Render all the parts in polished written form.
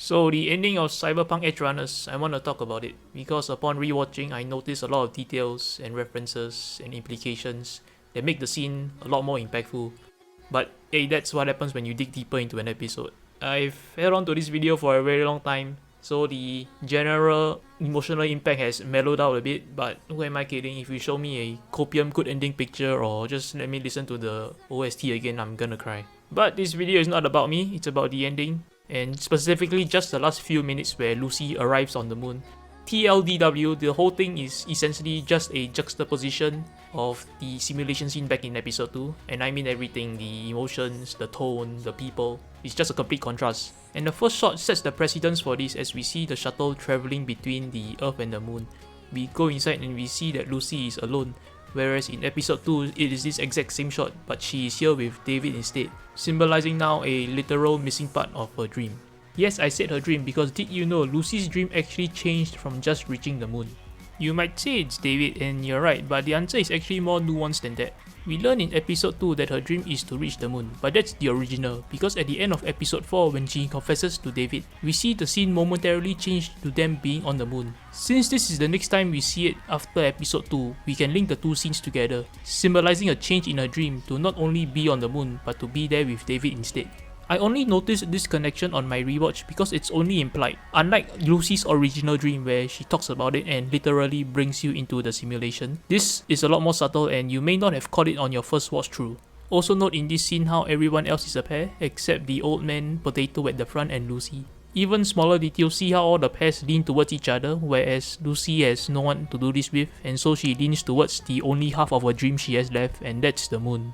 So the ending of Cyberpunk Edgerunners, I want to talk about it because upon rewatching, I noticed a lot of details and references and implications that make the scene a lot more impactful. But hey, that's what happens when you dig deeper into an episode. I've held on to this video for a very long time, so the general emotional impact has mellowed out a bit, but who am I kidding? If you show me a copium good ending picture or just let me listen to the OST again, I'm gonna cry. But this video is not about me, it's about the ending, and specifically just the last few minutes where Lucy arrives on the moon. TLDW, the whole thing is essentially just a juxtaposition of the simulation scene back in episode 2, and I mean everything, the emotions, the tone, the people. It's just a complete contrast. And the first shot sets the precedence for this as we see the shuttle travelling between the Earth and the moon. We go inside and we see that Lucy is alone, whereas in episode 2 it is this exact same shot, but she is here with David instead, symbolizing now a literal missing part of her dream. Yes, I said her dream because did you know Lucy's dream actually changed from just reaching the moon? You might say it's David, and you're right, but the answer is actually more nuanced than that. We learn in episode 2 that her dream is to reach the moon, but that's the original, because at the end of episode 4 when she confesses to David, we see the scene momentarily change to them being on the moon. Since this is the next time we see it after episode 2, we can link the two scenes together, symbolizing a change in her dream to not only be on the moon, but to be there with David instead. I only noticed this connection on my rewatch because it's only implied, unlike Lucy's original dream where she talks about it and literally brings you into the simulation. This is a lot more subtle and you may not have caught it on your first watch through. Also note in this scene how everyone else is a pair except the old man, Potato at the front, and Lucy. Even smaller details, see how all the pairs lean towards each other, whereas Lucy has no one to do this with, and so she leans towards the only half of her dream she has left, and that's the moon.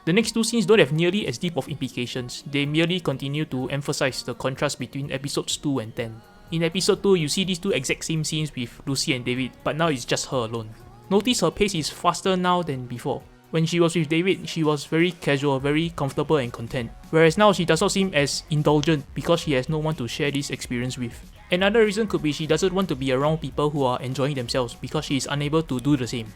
The next two scenes don't have nearly as deep of implications, they merely continue to emphasize the contrast between episodes 2 and 10. In episode 2, you see these two exact same scenes with Lucy and David, but now it's just her alone. Notice her pace is faster now than before. When she was with David, she was very casual, very comfortable and content, whereas now she does not seem as indulgent because she has no one to share this experience with. Another reason could be she doesn't want to be around people who are enjoying themselves because she is unable to do the same.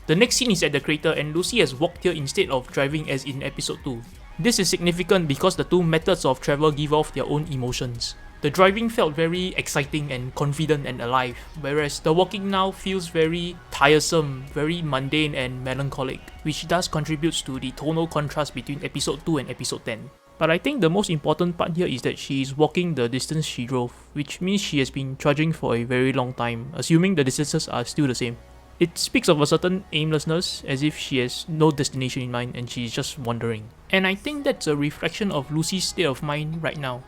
The next scene is at the crater and Lucy has walked here instead of driving as in episode 2. This is significant because the two methods of travel give off their own emotions. The driving felt very exciting and confident and alive, whereas the walking now feels very tiresome, very mundane and melancholic, which thus contributes to the tonal contrast between episode 2 and episode 10. But I think the most important part here is that she is walking the distance she drove, which means she has been trudging for a very long time, assuming the distances are still the same. It speaks of a certain aimlessness, as if she has no destination in mind and she's just wandering. And I think that's a reflection of Lucy's state of mind right now.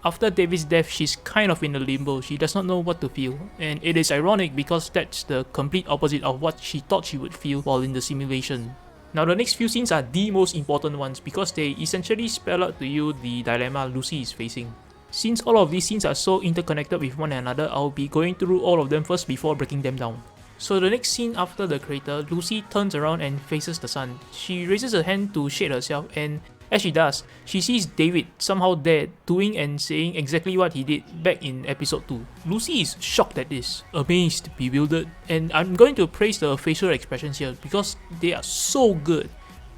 After David's death, she's kind of in a limbo, she does not know what to feel. And it is ironic because that's the complete opposite of what she thought she would feel while in the simulation. Now the next few scenes are the most important ones because they essentially spell out to you the dilemma Lucy is facing. Since all of these scenes are so interconnected with one another, I'll be going through all of them first before breaking them down. So the next scene after the crater, Lucy turns around and faces the sun. She raises her hand to shade herself and as she does, she sees David somehow there doing and saying exactly what he did back in episode 2. Lucy is shocked at this, amazed, bewildered, and I'm going to praise the facial expressions here because they are so good.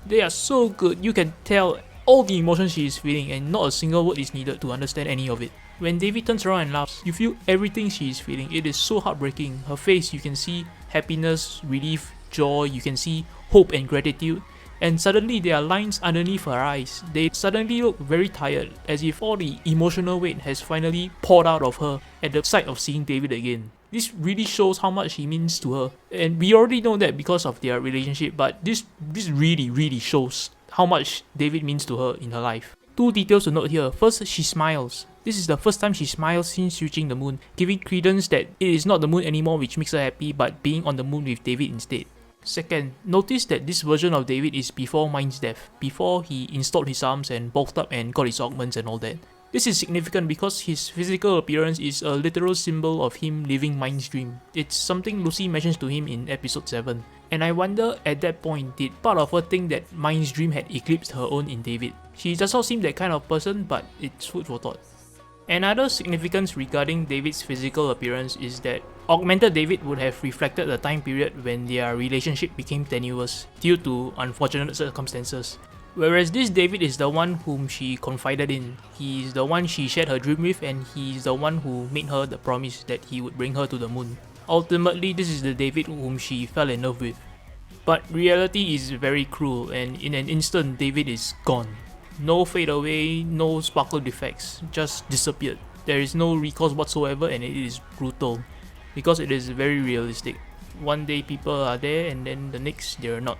They are so good, you can tell all the emotions she is feeling and not a single word is needed to understand any of it. When David turns around and laughs, you feel everything she is feeling. It is so heartbreaking. Her face, you can see happiness, relief, joy, you can see hope and gratitude. And suddenly there are lines underneath her eyes. They suddenly look very tired, as if all the emotional weight has finally poured out of her at the sight of seeing David again. This really shows how much he means to her. And we already know that because of their relationship, but this really shows how much David means to her in her life. Two details to note here. First, she smiles. This is the first time she smiles since reaching the moon, giving credence that it is not the moon anymore which makes her happy, but being on the moon with David instead. Second, notice that this version of David is before Mind's death, before he installed his arms and bulked up and got his augments and all that. This is significant because his physical appearance is a literal symbol of him living Mind's dream. It's something Lucy mentions to him in episode 7. And I wonder at that point, did part of her think that Mind's dream had eclipsed her own in David? She does not seem that kind of person, but it's food for thought. Another significance regarding David's physical appearance is that augmented David would have reflected the time period when their relationship became tenuous due to unfortunate circumstances. Whereas this David is the one whom she confided in. He is the one she shared her dream with, and he is the one who made her the promise that he would bring her to the moon. Ultimately, this is the David whom she fell in love with. But reality is very cruel, and in an instant, David is gone. No fade away, no sparkle defects, just disappeared. There is no recourse whatsoever, and it is brutal because it is very realistic. One day people are there, and then the next they're not.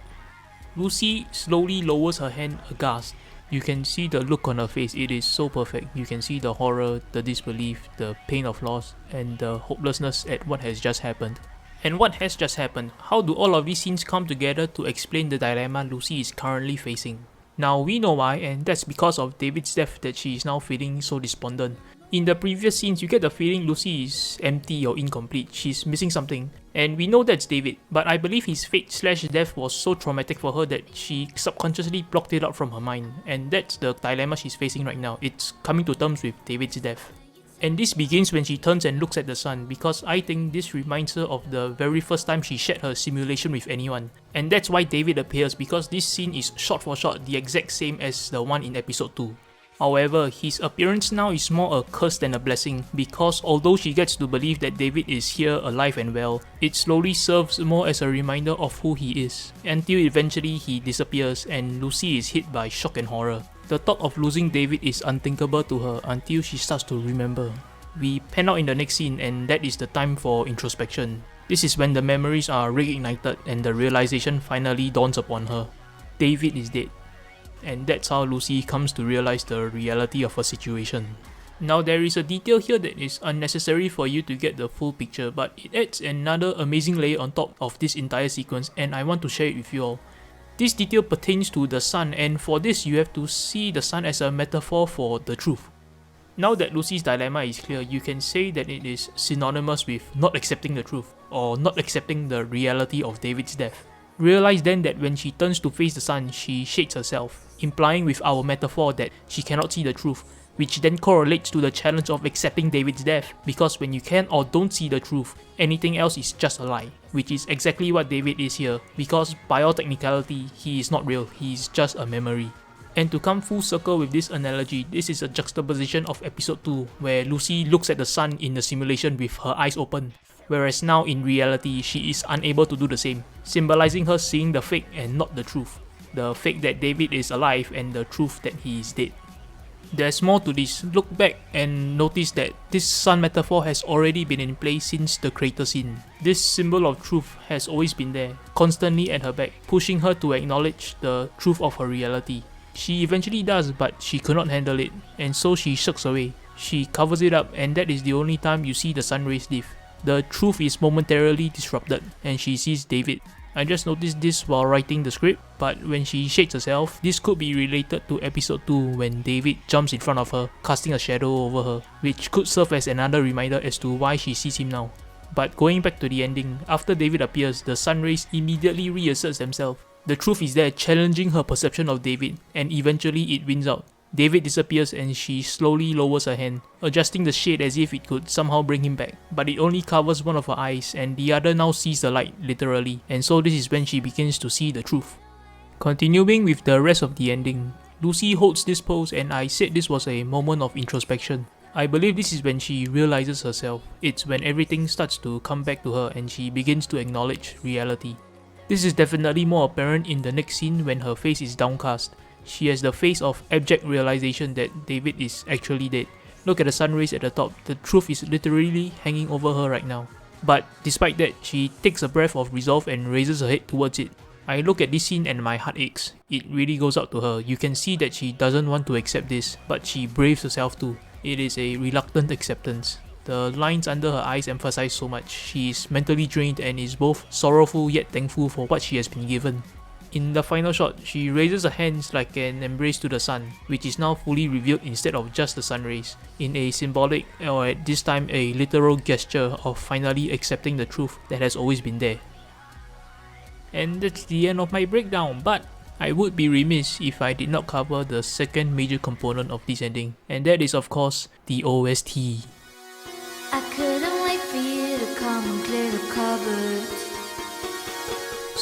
Lucy slowly lowers her hand aghast. You can see the look on her face, it is so perfect. You can see the horror, the disbelief, the pain of loss, and the hopelessness at what has just happened. And what has just happened? How do all of these scenes come together to explain the dilemma Lucy is currently facing? Now we know why, and that's because of David's death that she is now feeling so despondent. In the previous scenes, you get the feeling Lucy is empty or incomplete, she's missing something. And we know that's David, but I believe his fate/death was so traumatic for her that she subconsciously blocked it out from her mind. And that's the dilemma she's facing right now, it's coming to terms with David's death. And this begins when she turns and looks at the sun, because I think this reminds her of the very first time she shared her simulation with anyone. And that's why David appears, because this scene is shot for shot the exact same as the one in episode 2. However, his appearance now is more a curse than a blessing, because although she gets to believe that David is here alive and well, it slowly serves more as a reminder of who he is, until eventually he disappears and Lucy is hit by shock and horror. The thought of losing David is unthinkable to her until she starts to remember. We pan out in the next scene, and that is the time for introspection. This is when the memories are reignited and the realization finally dawns upon her. David is dead. And that's how Lucy comes to realize the reality of her situation. Now there is a detail here that is unnecessary for you to get the full picture, but it adds another amazing layer on top of this entire sequence, and I want to share it with you all. This detail pertains to the sun, and for this you have to see the sun as a metaphor for the truth. Now that Lucy's dilemma is clear, you can say that it is synonymous with not accepting the truth, or not accepting the reality of David's death. Realize then that when she turns to face the sun, she shades herself, implying with our metaphor that she cannot see the truth, which then correlates to the challenge of accepting David's death, because when you can or don't see the truth, anything else is just a lie, which is exactly what David is here, because by all technicality, he is not real, he is just a memory. And to come full circle with this analogy, this is a juxtaposition of episode 2, where Lucy looks at the sun in the simulation with her eyes open, whereas now in reality, she is unable to do the same, symbolizing her seeing the fake and not the truth. The fake that David is alive and the truth that he is dead. There's more to this. Look back and notice that this sun metaphor has already been in place since the crater scene. This symbol of truth has always been there, constantly at her back, pushing her to acknowledge the truth of her reality. She eventually does, but she could not handle it, and so she shirks away. She covers it up, and that is the only time you see the sun rays leave. The truth is momentarily disrupted, and she sees David. I just noticed this while writing the script, but when she shades herself, this could be related to episode 2 when David jumps in front of her, casting a shadow over her, which could serve as another reminder as to why she sees him now. But going back to the ending, after David appears, the sun rays immediately reasserts themselves. The truth is there, challenging her perception of David, and eventually it wins out. David disappears and she slowly lowers her hand, adjusting the shade as if it could somehow bring him back, but it only covers one of her eyes and the other now sees the light, literally, and so this is when she begins to see the truth. Continuing with the rest of the ending, Lucy holds this pose, and I said this was a moment of introspection. I believe this is when she realizes herself. It's when everything starts to come back to her and she begins to acknowledge reality. This is definitely more apparent in the next scene when her face is downcast. She has the face of abject realization that David is actually dead. Look at the sun rays at the top, the truth is literally hanging over her right now. But despite that, she takes a breath of resolve and raises her head towards it. I look at this scene and my heart aches. It really goes out to her. You can see that she doesn't want to accept this, but she braves herself too. It is a reluctant acceptance. The lines under her eyes emphasize so much. She is mentally drained and is both sorrowful yet thankful for what she has been given. In the final shot, she raises her hands like an embrace to the sun, which is now fully revealed instead of just the sun rays, in a symbolic, or at this time a literal gesture of finally accepting the truth that has always been there. And that's the end of my breakdown, but I would be remiss if I did not cover the second major component of this ending, and that is of course the OST. I couldn't wait for you to come and clear the cupboards.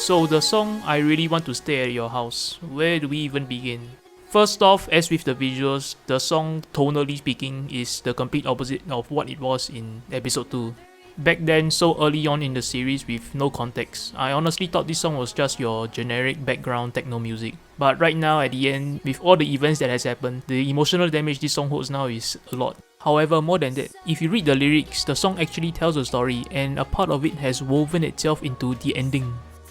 So the song I Really Want to Stay at Your House, where do we even begin? First off, as with the visuals, the song, tonally speaking, is the complete opposite of what it was in episode 2. Back then, so early on in the series with no context, I honestly thought this song was just your generic background techno music. But right now, at the end, with all the events that has happened, the emotional damage this song holds now is a lot. However, more than that, if you read the lyrics, the song actually tells a story, and a part of it has woven itself into the ending.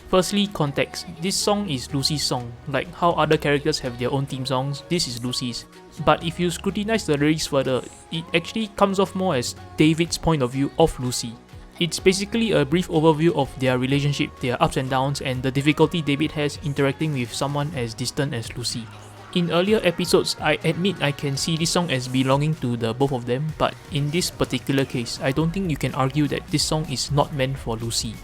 Firstly, context. This song is Lucy's song. Like how other characters have their own theme songs, this is Lucy's. But if you scrutinize the lyrics further, it actually comes off more as David's point of view of Lucy. It's basically a brief overview of their relationship, their ups and downs, and the difficulty David has interacting with someone as distant as Lucy. In earlier episodes, I admit I can see this song as belonging to the both of them, but in this particular case, I don't think you can argue that this song is not meant for Lucy.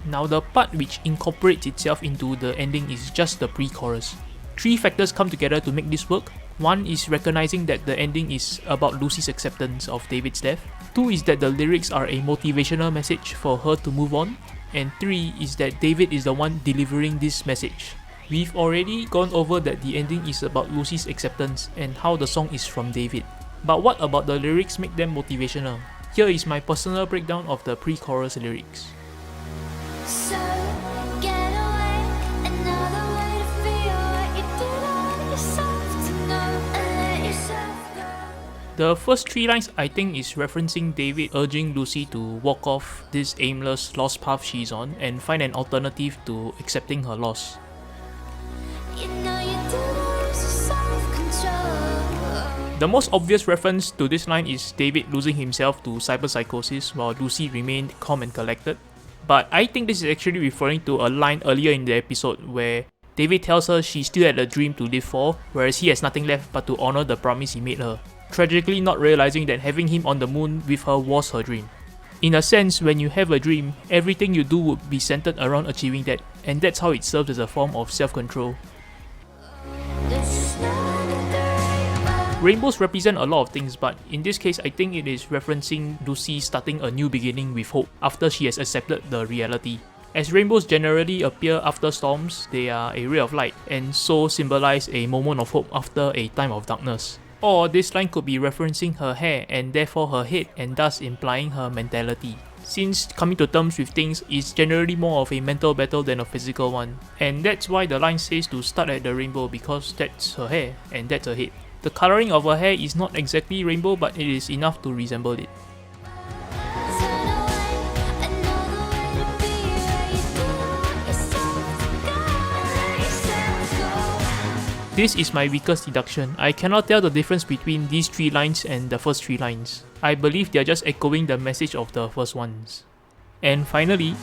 Now the part which incorporates itself into the ending is just the pre-chorus. Three factors come together to make this work. One is recognizing that the ending is about Lucy's acceptance of David's death. Two is that the lyrics are a motivational message for her to move on. And three is that David is the one delivering this message. We've already gone over that the ending is about Lucy's acceptance and how the song is from David. But what about the lyrics make them motivational? Here is my personal breakdown of the pre-chorus lyrics. So get away, another way to feel what you did on yourself to know and let yourself go. The first three lines I think is referencing David urging Lucy to walk off this aimless lost path she's on and find an alternative to accepting her loss. You know you did lose your self-control. The most obvious reference to this line is David losing himself to cyberpsychosis while Lucy remained calm and collected. But I think this is actually referring to a line earlier in the episode where David tells her she still had a dream to live for, whereas he has nothing left but to honor the promise he made her, tragically not realizing that having him on the moon with her was her dream. In a sense, when you have a dream, everything you do would be centered around achieving that, and that's how it serves as a form of self-control. Rainbows represent a lot of things, but in this case I think it is referencing Lucy starting a new beginning with hope after she has accepted the reality. As rainbows generally appear after storms, they are a ray of light and so symbolize a moment of hope after a time of darkness. Or this line could be referencing her hair and therefore her head and thus implying her mentality. Since coming to terms with things is generally more of a mental battle than a physical one. And that's why the line says to start at the rainbow, because that's her hair and that's her head. The colouring of her hair is not exactly rainbow, but it is enough to resemble it. This is my weakest deduction. I cannot tell the difference between these three lines and the first three lines. I believe they are just echoing the message of the first ones. And finally,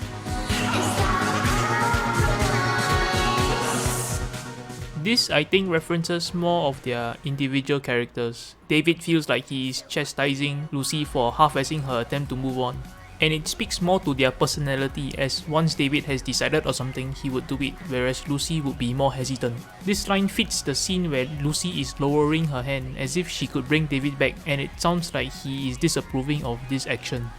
this I think references more of their individual characters. David feels like he is chastising Lucy for half-assing her attempt to move on. And it speaks more to their personality, as once David has decided on something, he would do it, whereas Lucy would be more hesitant. This line fits the scene where Lucy is lowering her hand as if she could bring David back, and it sounds like he is disapproving of this action.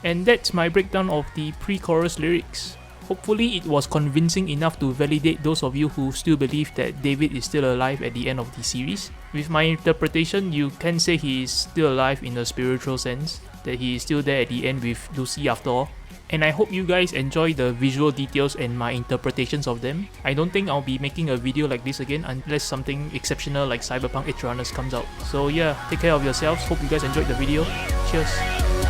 And that's my breakdown of the pre-chorus lyrics. Hopefully it was convincing enough to validate those of you who still believe that David is still alive at the end of the series. With my interpretation, you can say he is still alive in a spiritual sense, that he is still there at the end with Lucy after all. And I hope you guys enjoy the visual details and my interpretations of them. I don't think I'll be making a video like this again unless something exceptional like Cyberpunk Edgerunners comes out. So yeah, take care of yourselves, hope you guys enjoyed the video. Cheers!